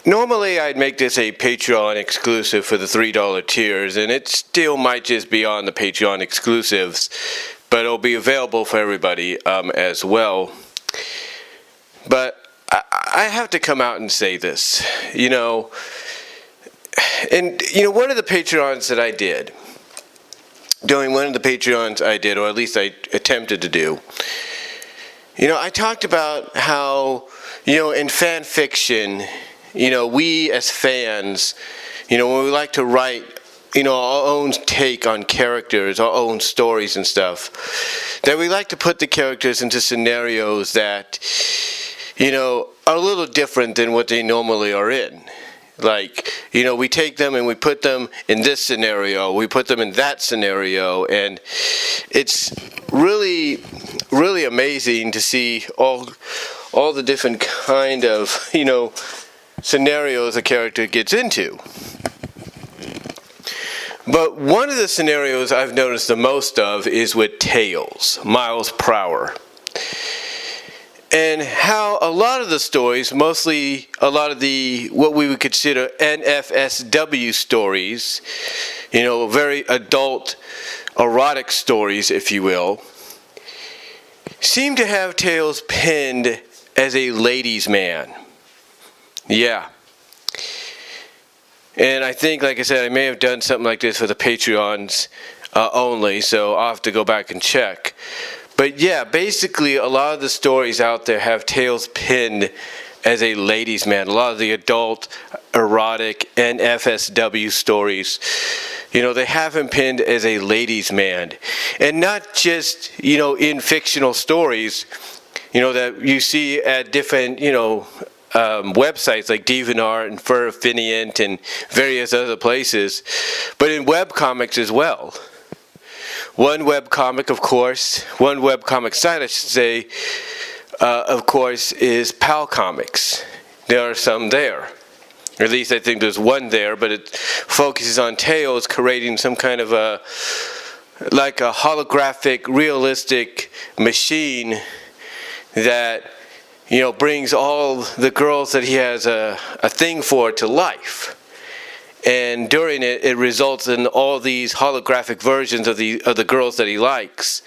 Normally, I'd make this a Patreon exclusive for the $3 tiers, and it still might just be on the Patreon exclusives, but it'll be available for everybody as well. But I have to come out and say this, and one of the Patreons that I did, during one of the Patreons I did, or at least I attempted to do, I talked about how, in fan fiction, we as fans, when we like to write, our own take on characters, our own stories and stuff, that we like to put the characters into scenarios that, are a little different than what they normally are in. Like, we take them and we put them in this scenario, we put them in that scenario, and it's really, really amazing to see all the different kind of, scenarios a character gets into. But one of the scenarios I've noticed the most of is with Tails, Miles Prower. And how a lot of the stories, mostly a lot of the, what we would consider NFSW stories, very adult, erotic stories, if you will, seem to have Tails pinned as a ladies' man. Yeah. And I think, like I said, I may have done something like this for the Patreons only, so I'll have to go back and check. But yeah, basically a lot of the stories out there have Tails pinned as a ladies' man. A lot of the adult, erotic, and FSW stories, they have him pinned as a ladies' man. And not just, in fictional stories, that you see at different, websites like DeviantArt and Furfinient and various other places, but in webcomics as well. One webcomic site, I should say, of course, is PAL Comics. There are some there. Or at least I think there's one there, but it focuses on Tails creating some kind of a holographic, realistic machine that brings all the girls that he has a thing for to life. And during it results in all these holographic versions of the girls that he likes,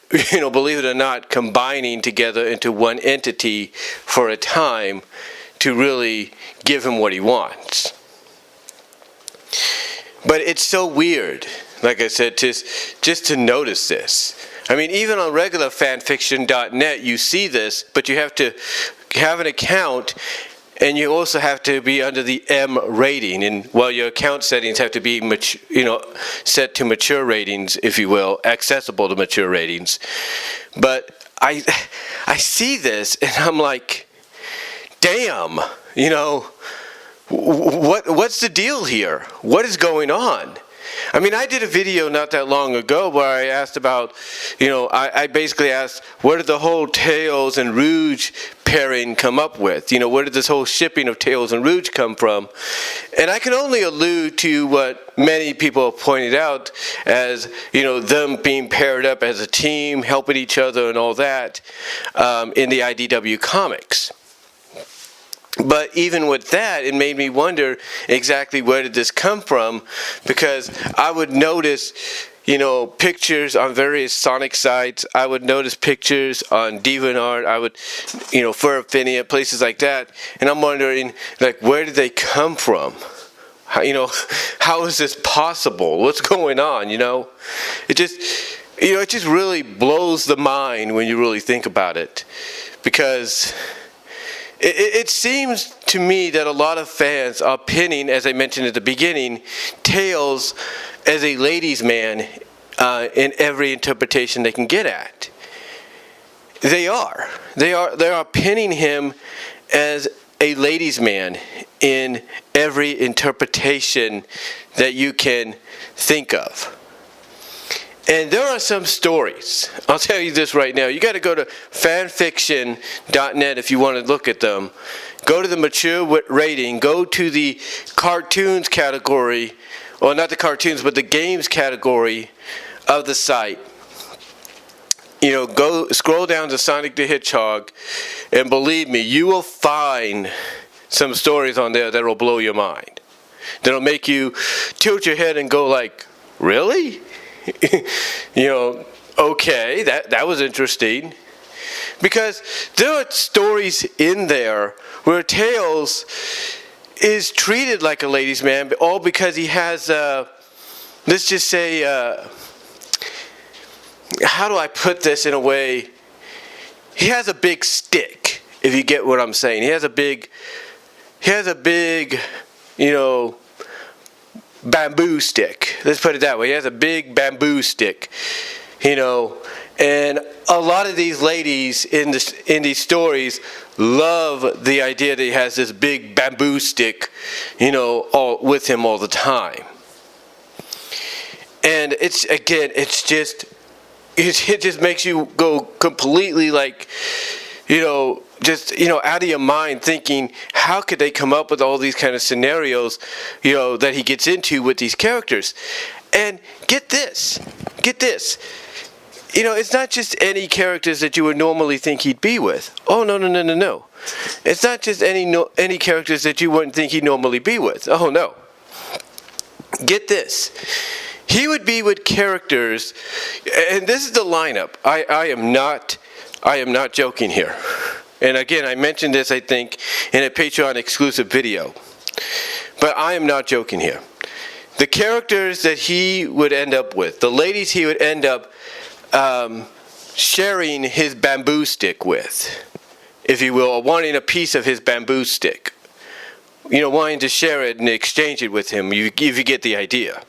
believe it or not, combining together into one entity for a time to really give him what he wants. But it's so weird, like I said, just to notice this. I mean, even on regular fanfiction.net, you see this, but you have to have an account, and you also have to be under the M rating. And your account settings have to be, set to mature ratings, if you will, accessible to mature ratings. But I see this, and I'm like, damn, what's the deal here? What is going on? I mean, I did a video not that long ago where I asked about, I basically asked, where did the whole Tails and Rouge pairing come up with? Where did this whole shipping of Tails and Rouge come from? And I can only allude to what many people have pointed out as, them being paired up as a team, helping each other and all that in the IDW comics. But even with that, it made me wonder exactly where did this come from, because I would notice, pictures on various Sonic sites. I would notice pictures on DeviantArt. I would, Furfinient, places like that. And I'm wondering, where did they come from? How is this possible? What's going on, It just really blows the mind when you really think about it, because it seems to me that a lot of fans are pinning, as I mentioned at the beginning, Tails as a ladies' man in every interpretation they can get at. They are pinning him as a ladies' man in every interpretation that you can think of. And there are some stories. I'll tell you this right now. You got to go to fanfiction.net if you want to look at them. Go to the mature rating. Go to the cartoons category, or not the cartoons, but the games category of the site. Go scroll down to Sonic the Hedgehog, and believe me, you will find some stories on there that'll blow your mind. That'll make you tilt your head and go like, really? Okay, that was interesting. Because there are stories in there where Tails is treated like a ladies' man, all because he has, let's just say, how do I put this in a way? He has a big stick, if you get what I'm saying. He has a big, bamboo stick. Let's put it that way. He has a big bamboo stick, and a lot of these ladies in these stories love the idea that he has this big bamboo stick, all with him all the time. And it just makes you go completely like, out of your mind, thinking, how could they come up with all these kind of scenarios, that he gets into with these characters? And get this. It's not just any characters that you would normally think he'd be with. Oh, no. It's not just any characters that you wouldn't think he'd normally be with. Oh, no. Get this. He would be with characters, and this is the lineup. I am not joking here. And again, I mentioned this, I think, in a Patreon exclusive video. But I am not joking here. The characters that he would end up with, the ladies he would end up sharing his bamboo stick with, if you will, or wanting a piece of his bamboo stick. Wanting to share it and exchange it with him, if you get the idea.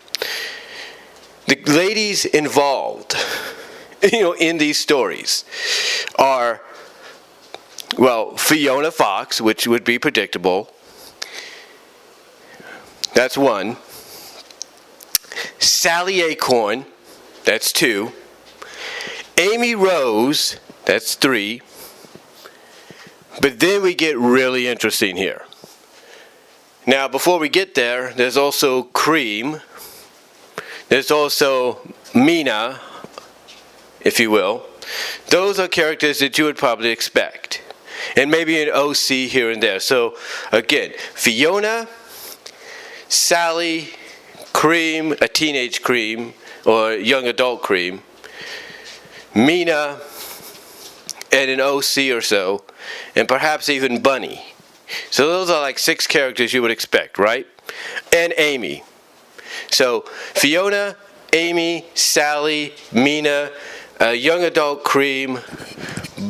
The ladies involved, in these stories are, well, Fiona Fox, which would be predictable. That's one. Sally Acorn, that's two. Amy Rose, that's three. But then we get really interesting here. Now, before we get there, there's also Cream. There's also Mina, if you will. Those are characters that you would probably expect. And maybe an OC here and there. So, again, Fiona, Sally, Cream, a teenage Cream, or young adult Cream, Mina, and an OC or so, and perhaps even Bunny. So those are like 6 characters you would expect, right? And Amy. So Fiona, Amy, Sally, Mina, a young adult Cream,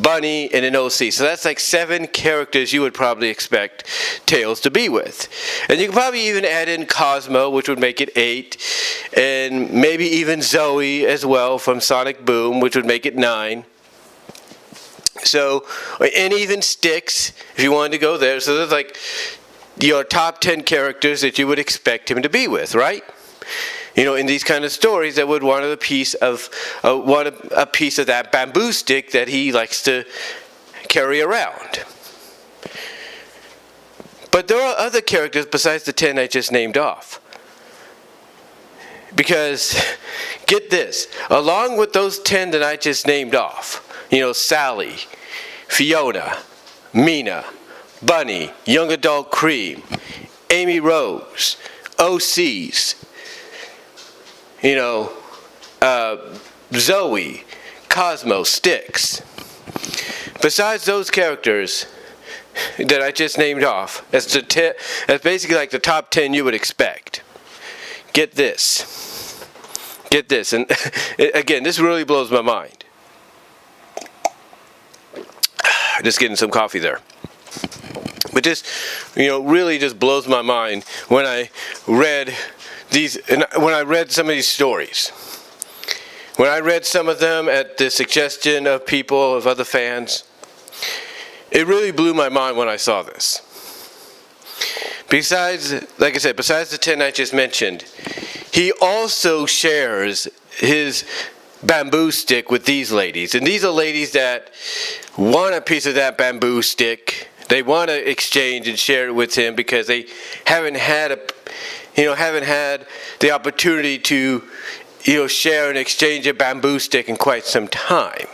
Bunny, and an OC. So that's like 7 characters you would probably expect Tails to be with. And you can probably even add in Cosmo, which would make it 8. And maybe even Zoe as well from Sonic Boom, which would make it 9. So, and even Styx, if you wanted to go there. So there's like your top 10 characters that you would expect him to be with, right? In these kind of stories that would want a piece of that bamboo stick that he likes to carry around. But there are other characters besides the 10 I just named off. Because, get this, along with those 10 that I just named off, Sally, Fiona, Mina, Bunny, young adult Cream, Amy Rose, OCs, Zoe, Cosmo, Styx. Besides those characters that I just named off, that's basically like the top 10 you would expect. Get this, and again, this really blows my mind. Just getting some coffee there. But this, really just blows my mind when I read some of these stories. When I read some of them at the suggestion of people, of other fans, it really blew my mind when I saw this. Besides, like I said, besides the 10 I just mentioned, he also shares his bamboo stick with these ladies. And these are ladies that want a piece of that bamboo stick. They want to exchange and share it with him because they haven't had the opportunity to, share and exchange a bamboo stick in quite some time.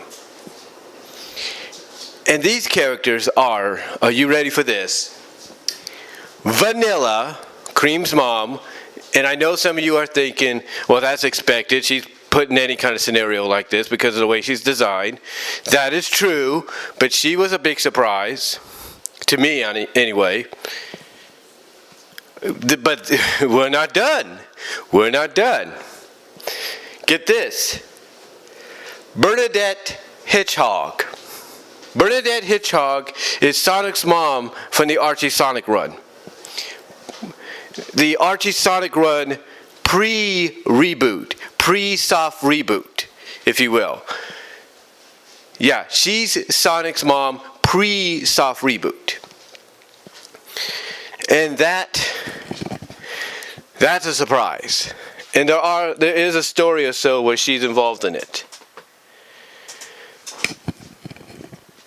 And these characters are you ready for this? Vanilla, Cream's mom, and I know some of you are thinking, well, that's expected. She's put in any kind of scenario like this because of the way she's designed. That is true, but she was a big surprise, to me anyway. But we're not done. We're not done. Get this. Bernadette Hedgehog. Bernadette Hedgehog is Sonic's mom from the Archie Sonic run. The Archie Sonic run pre-reboot, pre-soft reboot, if you will. Yeah, she's Sonic's mom pre-soft reboot. And that's a surprise. And there is a story or so where she's involved in it.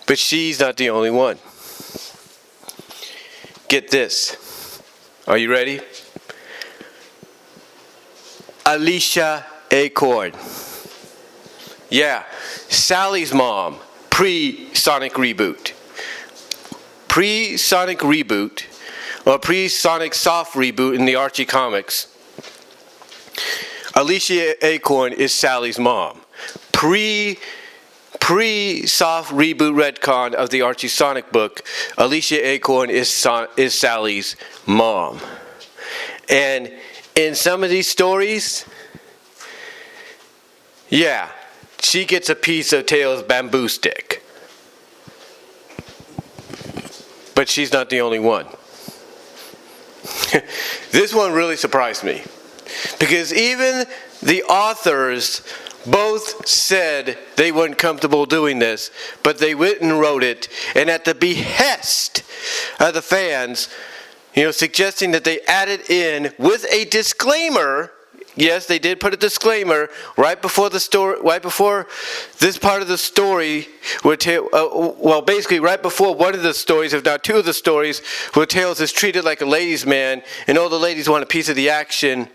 But she's not the only one. Get this. Are you ready? Alicia Acorn. Yeah, Sally's mom, pre-Sonic reboot. Pre-Sonic reboot, or pre-Sonic soft reboot in the Archie comics. Alicia Acorn is Sally's mom. Pre-soft reboot retcon of the Archie Sonic book, Alicia Acorn is Sally's mom. And in some of these stories, yeah, she gets a piece of Tails' bamboo stick. But she's not the only one. This one really surprised me. Because even the authors both said they weren't comfortable doing this, but they went and wrote it, and at the behest of the fans, suggesting that they add it in with a disclaimer. Yes, they did put a disclaimer right before the story, right before this part of the story, basically right before one of the stories, if not two of the stories, where Tails is treated like a ladies' man, and all the ladies want a piece of the action,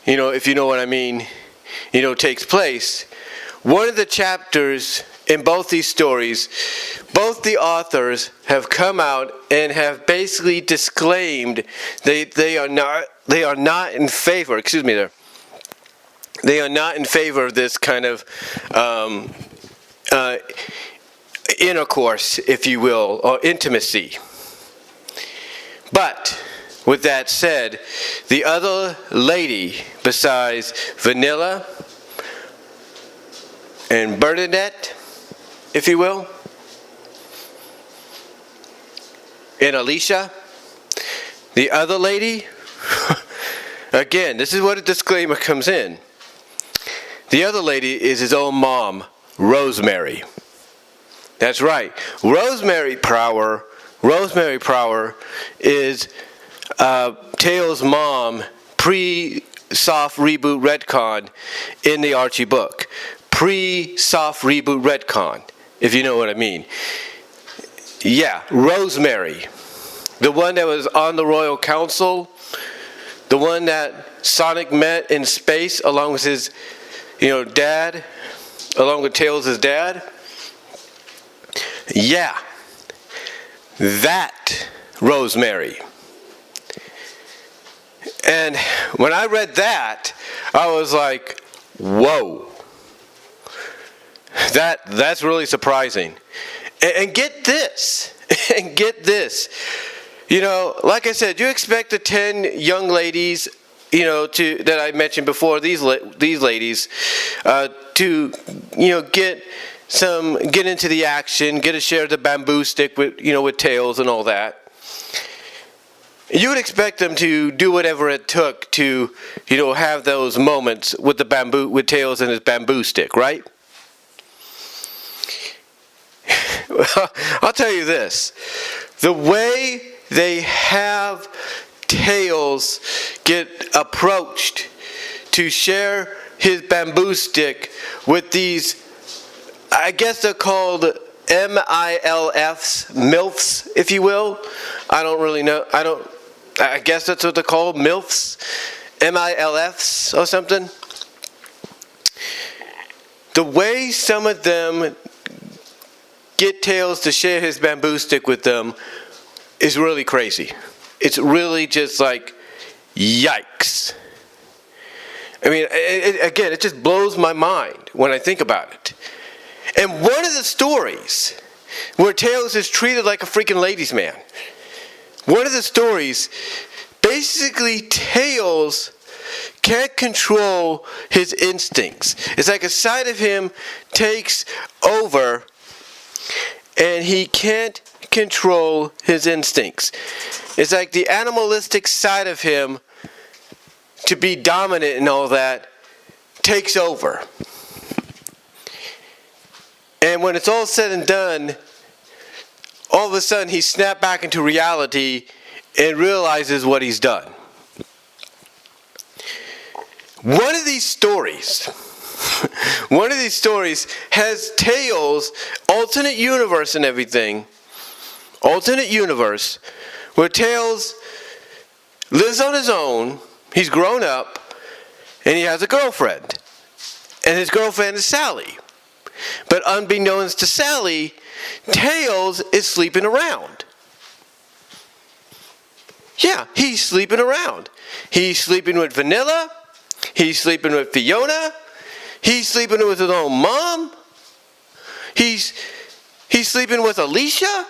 if you know what I mean, takes place. One of the chapters in both these stories, both the authors have come out and have basically disclaimed they are not in favor. They are not in favor of this kind of intercourse, if you will, or intimacy. But with that said, the other lady besides Vanilla and Bernadette, if you will, and Alicia, the other lady, again, this is where the disclaimer comes in. The other lady is his own mom, Rosemary. That's right. Rosemary Prower is Tails' mom, pre-soft reboot retcon in the Archie book. Pre-soft reboot retcon, if you know what I mean. Yeah, Rosemary. The one that was on the Royal Council. The one that Sonic met in space along with his, dad. Along with Tails' dad. Yeah. That Rosemary. And when I read that, I was like, whoa. That's really surprising. And get this. And get this. Like I said, you expect the 10 young ladies, that I mentioned before, these ladies, to, get into the action, get a share of the bamboo stick with Tails and all that. You would expect them to do whatever it took to, have those moments with Tails and his bamboo stick, right? I'll tell you this. The way they have Tails get approached to share his bamboo stick with these, I guess they're called MILFs, MILFs, if you will. I don't really know. I guess that's what they're called, MILFs, MILFs or something. The way some of them get Tails to share his bamboo stick with them is really crazy. it's really just like, yikes. I mean, again, it just blows my mind when I think about it. And one of the stories where Tails is treated like a freaking ladies' man, one of the stories, basically Tails can't control his instincts. It's like a side of him takes over and he can't control his instincts. It's like the animalistic side of him, to be dominant and all that, takes over. And when it's all said and done, all of a sudden he snaps back into reality and realizes what he's done. One of these stories has Tails, alternate universe and everything, alternate universe, where Tails lives on his own, he's grown up, and he has a girlfriend. And his girlfriend is Sally. But unbeknownst to Sally, Tails is sleeping around. Yeah, he's sleeping around. He's sleeping with Vanilla. He's sleeping with Fiona. He's sleeping with his own mom. He's sleeping with Alicia.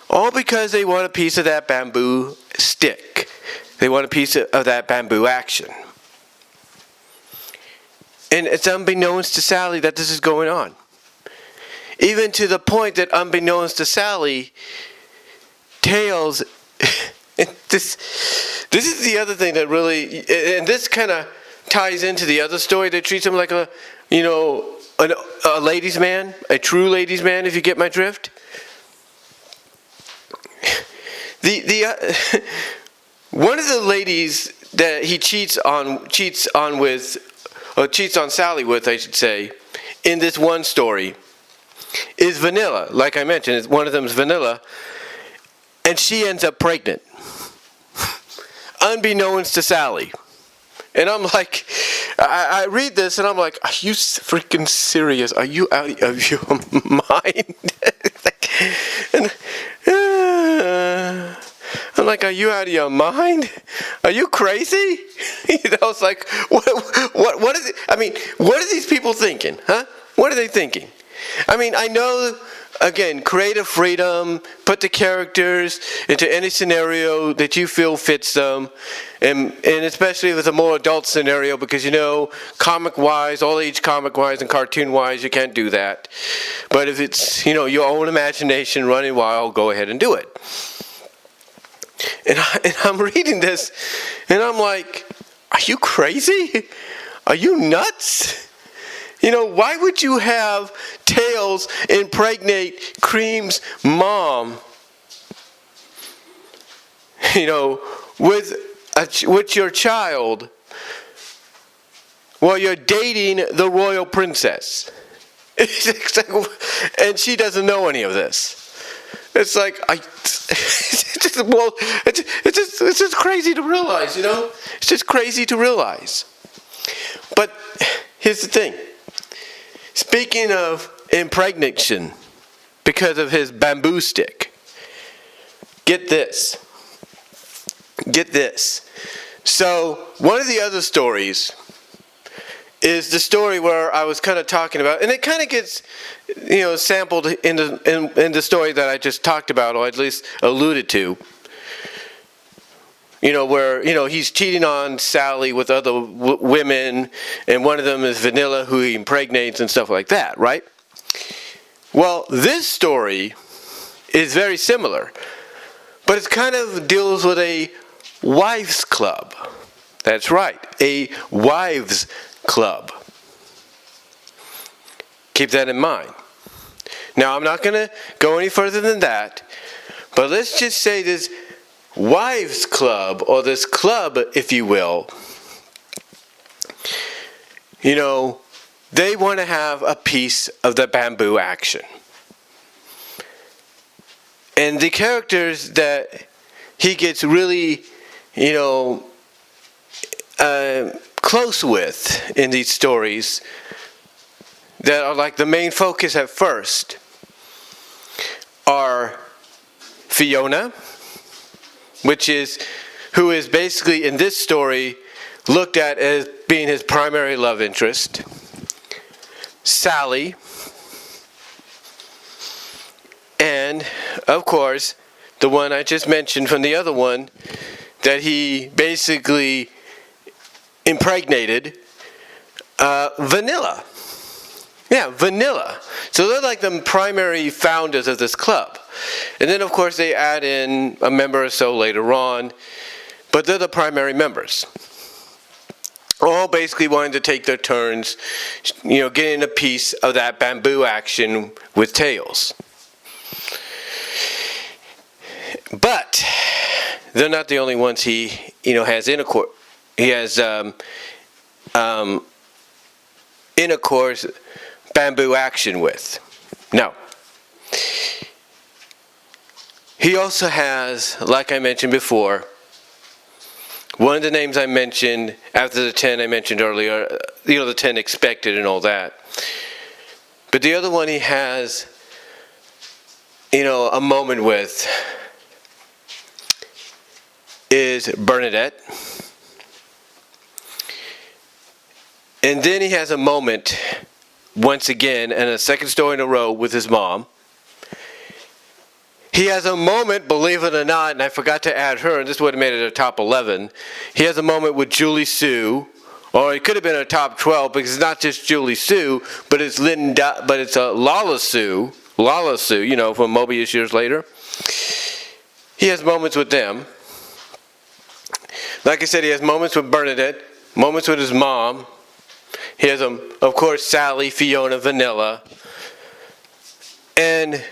All because they want a piece of that bamboo stick. They want a piece of that bamboo action. And it's unbeknownst to Sally that this is going on. Even to the point that unbeknownst to Sally, Tails, this is the other thing that really, and this kind of ties into the other story that treats him like a ladies' man, a true ladies' man, if you get my drift. One of the ladies that he cheats on Sally with, I should say, in this one story, is Vanilla. Like I mentioned, one of them is Vanilla, and she ends up pregnant, unbeknownst to Sally. And I'm like, I read this and I'm like, are you freaking serious? Are you out of your mind? I'm like, are you out of your mind? Are you crazy? It's like, what is it? I mean, what are these people thinking, huh? What are they thinking? I mean, I know, again, creative freedom, put the characters into any scenario that you feel fits them, and especially if it's a more adult scenario, because, comic-wise, all-age comic-wise and cartoon-wise, you can't do that. But if it's, your own imagination running wild, go ahead and do it. And I'm reading this, and I'm like, are you crazy? Are you nuts? Why would you have Tails impregnate Cream's mom, with your child while you're dating the royal princess? And she doesn't know any of this. It's like, it's just crazy to realize, It's just crazy to realize. But here's the thing. Speaking of impregnation because of his bamboo stick, get this. So one of the other stories is the story where I was kind of talking about, and it kind of gets, sampled in the story that I just talked about, or at least alluded to. Where, he's cheating on Sally with other women, and one of them is Vanilla, who he impregnates and stuff like that, right? Well, this story is very similar, but it kind of deals with a wives' club. That's right, a wives' club. Keep that in mind. Now, I'm not going to go any further than that, but let's just say this wives' club, or this club, if you will, they want to have a piece of the bamboo action. And the characters that he gets really, close with in these stories that are like the main focus at first are Fiona, who is basically in this story looked at as being his primary love interest, Sally, and of course the one I just mentioned from the other one that he basically impregnated, Vanilla. Yeah, Vanilla. So they're like the primary founders of this club. And then, of course, they add in a member or so later on. But they're the primary members. All basically wanting to take their turns, getting a piece of that bamboo action with tails. But they're not the only ones he has intercourse. He has intercourse bamboo action with. No. He also has, like I mentioned before, one of the names I mentioned after the 10 I mentioned earlier, the 10 expected and all that. But the other one he has, a moment with is Bernadette. And then he has a moment, once again, and a second story in a row with his mom. He has a moment, believe it or not, and I forgot to add her, and this would have made it a top 11. He has a moment with Julie Sue, or it could have been a top 12 because it's not just Julie Sue, but it's Lala Sue, from Mobius years later. He has moments with them. Like I said, he has moments with Bernadette, moments with his mom. He has, of course, Sally, Fiona, Vanilla. And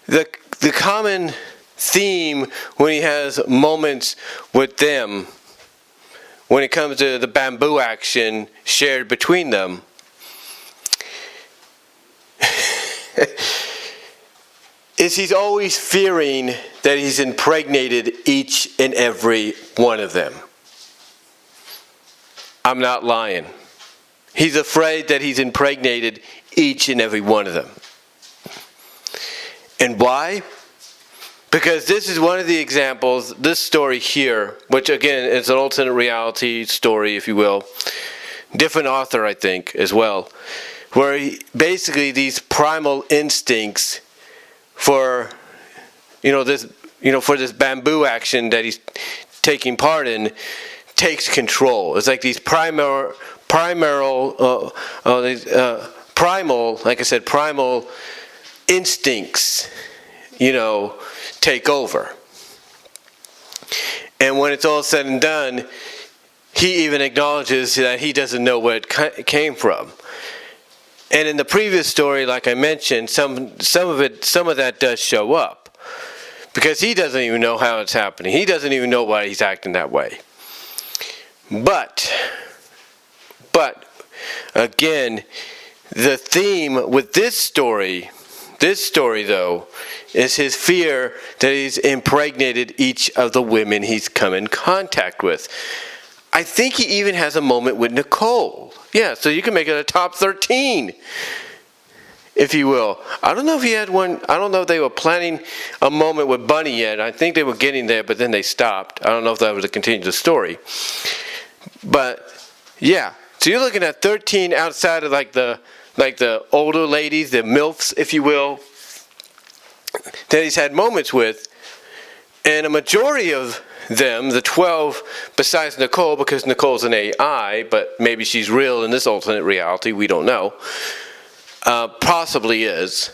the common theme when he has moments with them, when it comes to the bamboo action shared between them, is he's always fearing that he's impregnated each and every one of them. I'm not lying. He's afraid that he's impregnated each and every one of them. And why? Because this is one of the examples, this story here, which again is an alternate reality story, if you will. Different author, I think, as well. Where basically these primal instincts for, for this bamboo action that he's taking part in, takes control. It's like these primal, like I said, primal instincts, take over. And when it's all said and done, he even acknowledges that he doesn't know where it came from. And in the previous story, like I mentioned, some of that does show up. Because he doesn't even know how it's happening. He doesn't even know why he's acting that way. But again, the theme with this story though, is his fear that he's impregnated each of the women he's come in contact with. I think he even has a moment with Nicole. Yeah, so you can make it a top 13, if you will. I don't know if he had one. I don't know if they were planning a moment with Bunny yet. I think they were getting there, but then they stopped. I don't know if that was to continue the story. But yeah, so you're looking at 13 outside of like the older ladies, the MILFs, if you will, that he's had moments with. And a majority of them, the 12, besides Nicole, because Nicole's an AI, but maybe she's real in this alternate reality, we don't know, possibly is.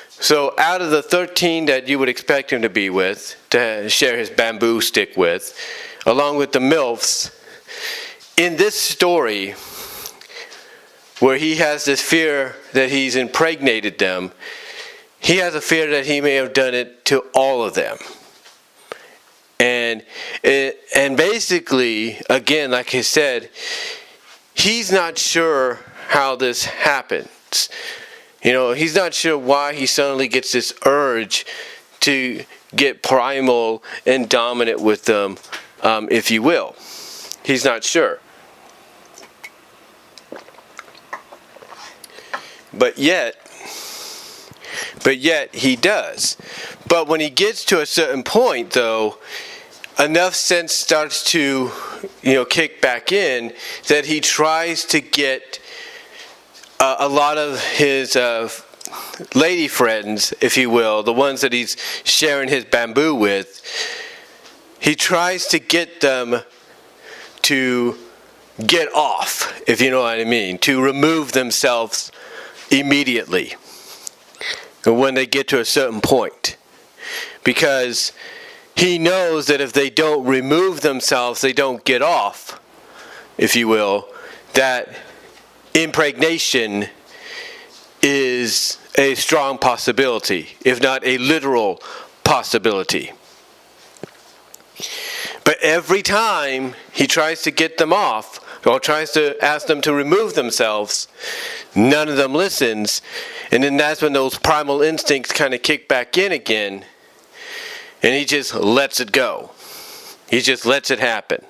So out of the 13 that you would expect him to be with, to share his bamboo stick with, along with the MILFs, in this story, where he has this fear that he's impregnated them, he has a fear that he may have done it to all of them. And basically, again, like I said, he's not sure how this happens. He's not sure why he suddenly gets this urge to get primal and dominant with them, if you will. He's not sure. But yet he does. But when he gets to a certain point, though, enough sense starts to, kick back in that he tries to get a lot of his lady friends, if you will, the ones that he's sharing his bamboo with, he tries to get them to get off, if you know what I mean, to remove themselves immediately when they get to a certain point. Because he knows that if they don't remove themselves, they don't get off, if you will, that impregnation is a strong possibility, if not a literal possibility. But every time he tries to get them off, or tries to ask them to remove themselves, none of them listens. And then that's when those primal instincts kind of kick back in again. And he just lets it go. He just lets it happen.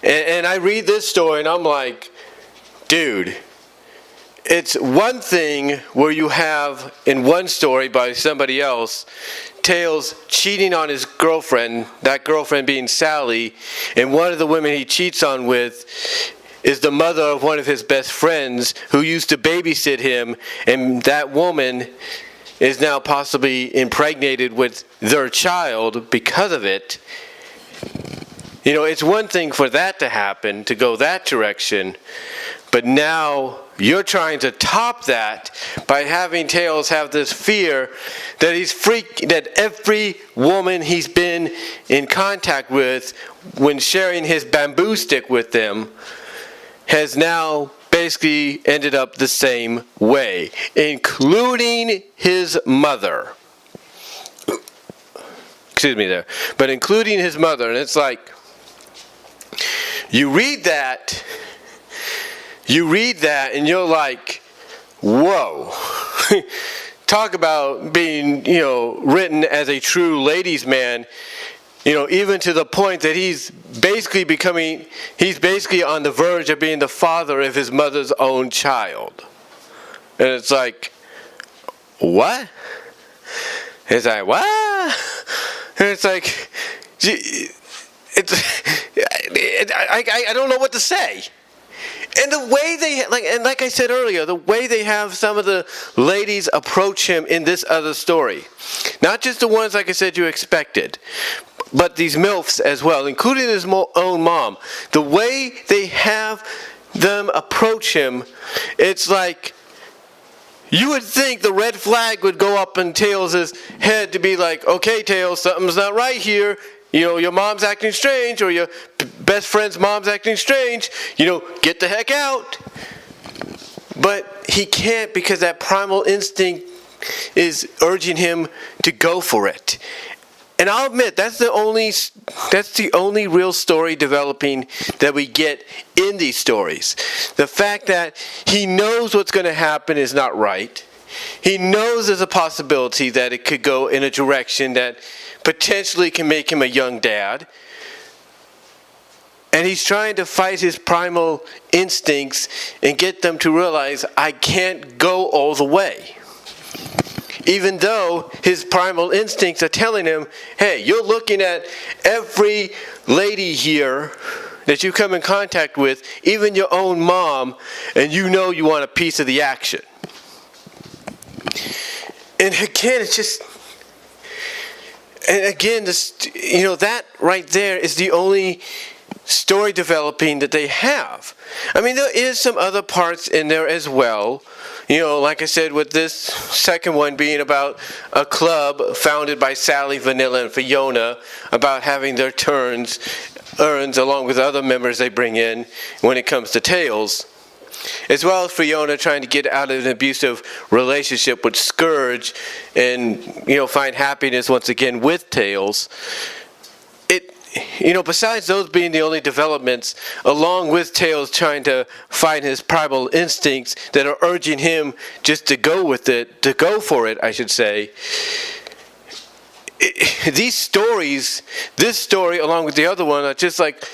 and I read this story and I'm like, dude, it's one thing where you have in one story by somebody else, Tails cheating on his girlfriend, that girlfriend being Sally, and one of the women he cheats on with is the mother of one of his best friends who used to babysit him, and that woman is now possibly impregnated with their child because of it. It's one thing for that to happen, to go that direction, but now you're trying to top that by having Tails have this fear that that every woman he's been in contact with when sharing his bamboo stick with them has now basically ended up the same way, including his mother. Excuse me there. But including his mother. And it's like, you read that and you're like, whoa. Talk about being, written as a true ladies' man, even to the point that he's basically on the verge of being the father of his mother's own child. And it's like, what? It's like, what? And it's like, I don't know what to say. And the way like I said earlier, the way they have some of the ladies approach him in this other story, not just the ones, like I said, you expected, but these MILFs as well, including his own mom, the way they have them approach him, it's like, you would think the red flag would go up in Tails' head to be like, okay, Tails, something's not right here. Your mom's acting strange, or your best friend's mom's acting strange. Get the heck out. But he can't, because that primal instinct is urging him to go for it. And I'll admit, that's the only real story developing that we get in these stories. The fact that he knows what's going to happen is not right. He knows there's a possibility that it could go in a direction that potentially can make him a young dad. And he's trying to fight his primal instincts and get them to realize, I can't go all the way. Even though his primal instincts are telling him, hey, you're looking at every lady here that you come in contact with, even your own mom, and you want a piece of the action. And again, it's just... And again, that right there is the only story developing that they have. I mean, there is some other parts in there as well. Like I said, with this second one being about a club founded by Sally, Vanilla, and Fiona, about having their turns earned along with other members they bring in when it comes to Tails. As well as Fiona trying to get out of an abusive relationship with Scourge and, find happiness once again with Tails. Besides those being the only developments, along with Tails trying to find his primal instincts that are urging him just to go for it, I should say. This story, along with the other one, are just like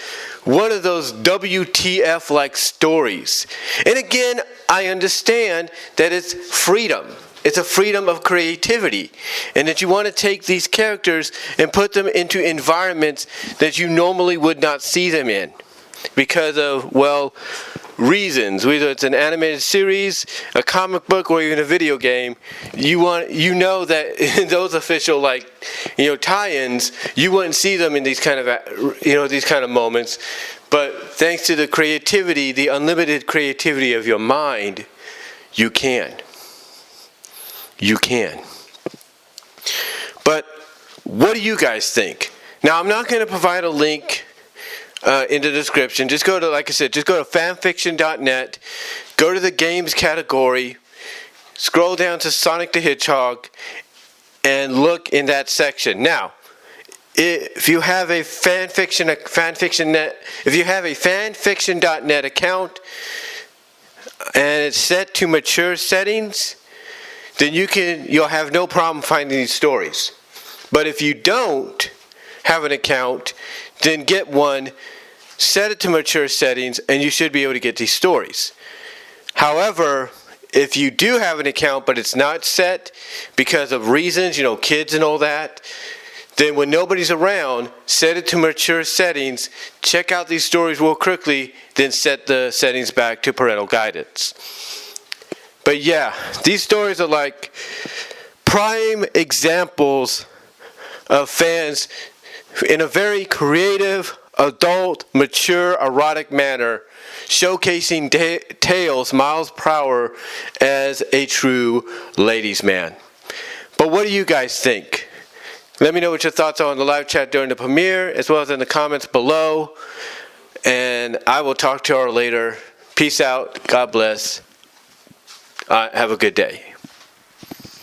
one of those WTF-like stories. And again, I understand that it's freedom. it's a freedom of creativity, and that you want to take these characters and put them into environments that you normally would not see them in because of, well, reasons. Whether it's an animated series, a comic book, or even a video game, you know that in those official tie-ins, you wouldn't see them in these kind of moments. But thanks to the creativity, the unlimited creativity of your mind, you can. You can. But what do you guys think? Now, I'm not going to provide a link in the description. Just go to, like I said, just go to fanfiction.net, go to the games category, scroll down to Sonic the Hedgehog, and look in that section. Now, if you have a fanfiction.net account and it's set to mature settings, then you'll have no problem finding these stories. But if you don't have an account, then get one, set it to mature settings, and you should be able to get these stories. However, if you do have an account but it's not set because of reasons, kids and all that, then when nobody's around, set it to mature settings, check out these stories real quickly, then set the settings back to parental guidance. But yeah, these stories are like prime examples of fans in a very creative, adult, mature, erotic manner, showcasing Tails, Miles Prower, as a true ladies' man. But what do you guys think? Let me know what your thoughts are in the live chat during the premiere, as well as in the comments below. And I will talk to you all later. Peace out. God bless. Have a good day.